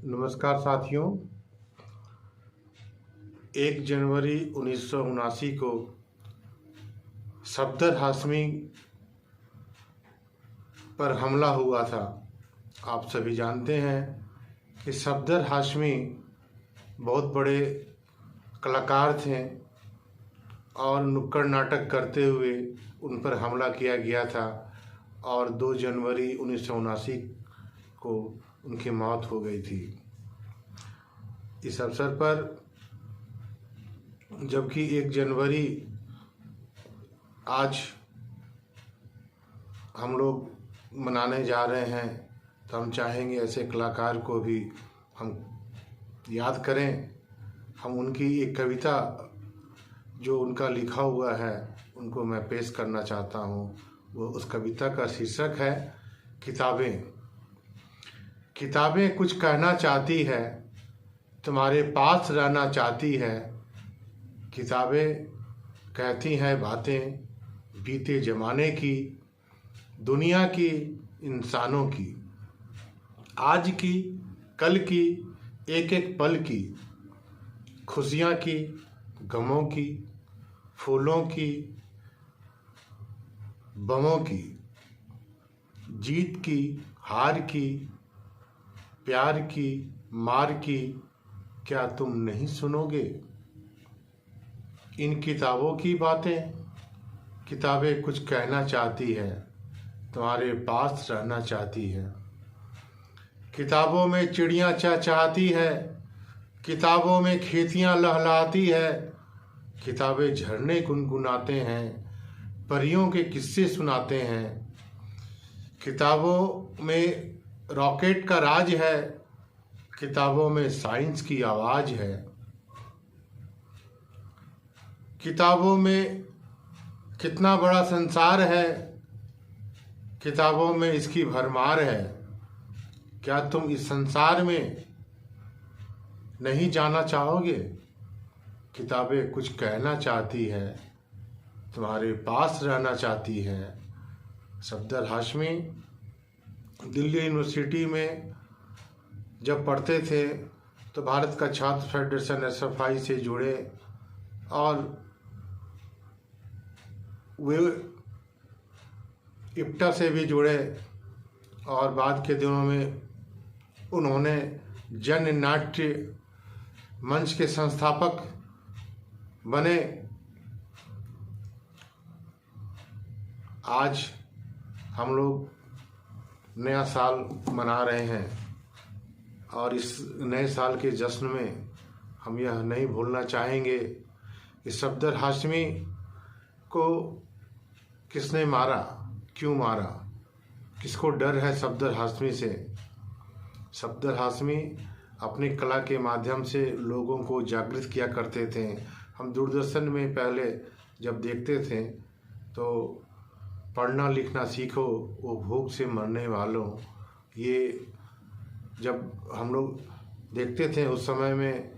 नमस्कार साथियों। 1 जनवरी 1979 को सफदर हाशमी पर हमला हुआ था। आप सभी जानते हैं कि सफदर हाशमी बहुत बड़े कलाकार थे और नुक्कड़ नाटक करते हुए उन पर हमला किया गया था और 2 जनवरी 1979 को उनकी मौत हो गई थी। इस अवसर पर जबकि 1 जनवरी आज हम लोग मनाने जा रहे हैं, तो हम चाहेंगे ऐसे कलाकार को भी हम याद करें। हम उनकी एक कविता जो उनका लिखा हुआ है उनको मैं पेश करना चाहता हूँ। वो उस कविता का शीर्षक है किताबें। किताबें कुछ कहना चाहती है, तुम्हारे पास रहना चाहती है। किताबें कहती हैं बातें बीते ज़माने की, दुनिया की, इंसानों की, आज की, कल की, एक एक पल की, खुशियाँ की, गमों की, फूलों की, बमों की, जीत की, हार की, प्यार की, मार की। क्या तुम नहीं सुनोगे इन किताबों की बातें? किताबें कुछ कहना चाहती है, तुम्हारे पास रहना चाहती है। किताबों में चिड़ियाँ चहचहाती है, किताबों में खेतियाँ लहलहाती है। किताबें झरने गुनगुनाते हैं, परियों के किस्से सुनाते हैं। किताबों में रॉकेट का राज है, किताबों में साइंस की आवाज़ है। किताबों में कितना बड़ा संसार है, किताबों में इसकी भरमार है। क्या तुम इस संसार में नहीं जाना चाहोगे? किताबें कुछ कहना चाहती है, तुम्हारे पास रहना चाहती है। सफदर हाशमी दिल्ली यूनिवर्सिटी में जब पढ़ते थे तो भारत का छात्र फेडरेशन SFI से जुड़े और वे इप्टा से भी जुड़े और बाद के दिनों में उन्होंने जन नाट्य मंच के संस्थापक बने। आज हम लोग नया साल मना रहे हैं और इस नए साल के जश्न में हम यह नहीं भूलना चाहेंगे कि सफदर हाशमी को किसने मारा, क्यों मारा, किसको डर है सफदर हाशमी से। सफदर हाशमी अपनी कला के माध्यम से लोगों को जागृत किया करते थे। हम दूरदर्शन में पहले जब देखते थे तो पढ़ना लिखना सीखो, वो भूख से मरने वालों, ये जब हम लोग देखते थे उस समय में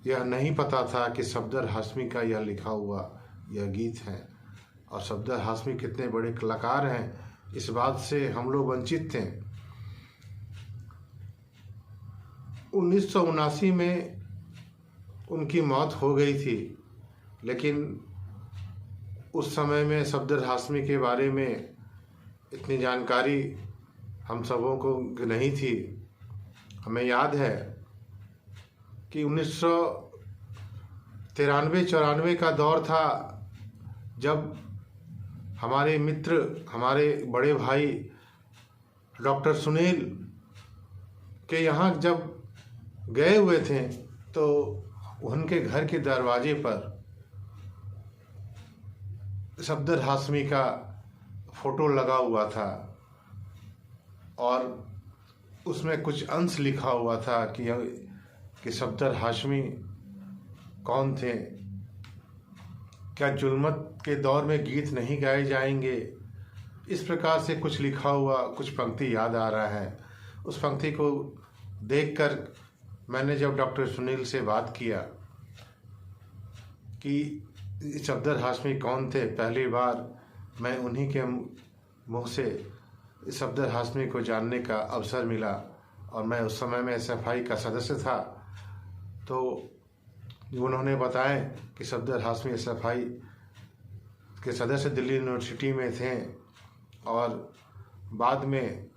यह नहीं पता था कि सफदर हाशमी का यह लिखा हुआ यह गीत है और सफदर हाशमी कितने बड़े कलाकार हैं, इस बात से हम लोग वंचित थे। 1979 में उनकी मौत हो गई थी, लेकिन उस समय में सफदर हाशमी के बारे में इतनी जानकारी हम सबों को नहीं थी। हमें याद है कि 1993-94 का दौर था जब हमारे मित्र, हमारे बड़े भाई डॉक्टर सुनील के यहाँ जब गए हुए थे तो उनके घर के दरवाजे पर सफदर हाशमी का फोटो लगा हुआ था और उसमें कुछ अंश लिखा हुआ था कि सफदर हाशमी कौन थे, क्या जुल्मत के दौर में गीत नहीं गाए जाएंगे, इस प्रकार से कुछ लिखा हुआ कुछ पंक्ति याद आ रहा है। उस पंक्ति को देखकर मैंने जब डॉक्टर सुनील से बात किया कि सफदर हाशमी कौन थे, पहली बार मैं उन्हीं के मुँह से सफदर हाशमी को जानने का अवसर मिला और मैं उस समय में SFI का सदस्य था। तो उन्होंने बताया कि सफदर हाशमी SFI के सदस्य दिल्ली यूनिवर्सिटी में थे और बाद में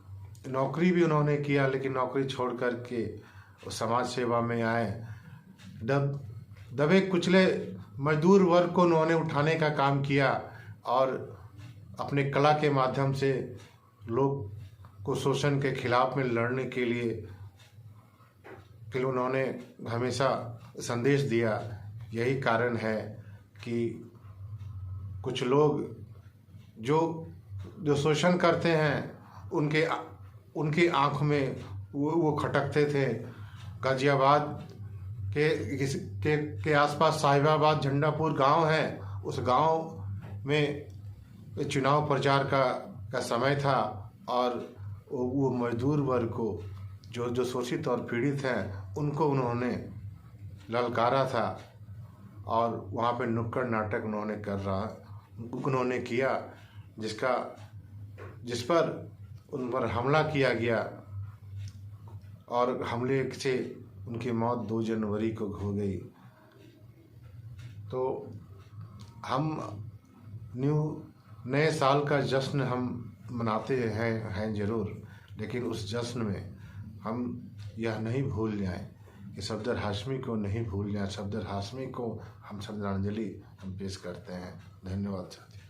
नौकरी भी उन्होंने किया, लेकिन नौकरी छोड़ कर के समाज सेवा में आए। दबे कुचले मजदूर वर्ग को उन्होंने उठाने का काम किया और अपने कला के माध्यम से लोग को शोषण के खिलाफ में लड़ने के लिए उन्होंने हमेशा संदेश दिया। यही कारण है कि कुछ लोग जो शोषण करते हैं उनके आँख में वो खटकते थे। गाजियाबाद के आसपास साहिबाबाद झंडापुर गांव है। उस गांव में चुनाव प्रचार का समय था और वो मजदूर वर्ग को जो शोषित और पीड़ित हैं उनको उन्होंने ललकारा था और वहाँ पे नुक्कड़ नाटक उन्होंने किया, जिस पर उन पर हमला किया गया और हमले से उनकी मौत 2 जनवरी को हो गई। तो हम नए साल का जश्न हम मनाते हैं ज़रूर, लेकिन उस जश्न में हम यह नहीं भूल जाएं कि सफदर हाशमी को नहीं भूल जाएं। सफदर हाशमी को हम श्रद्धांजलि पेश करते हैं। धन्यवाद साथी।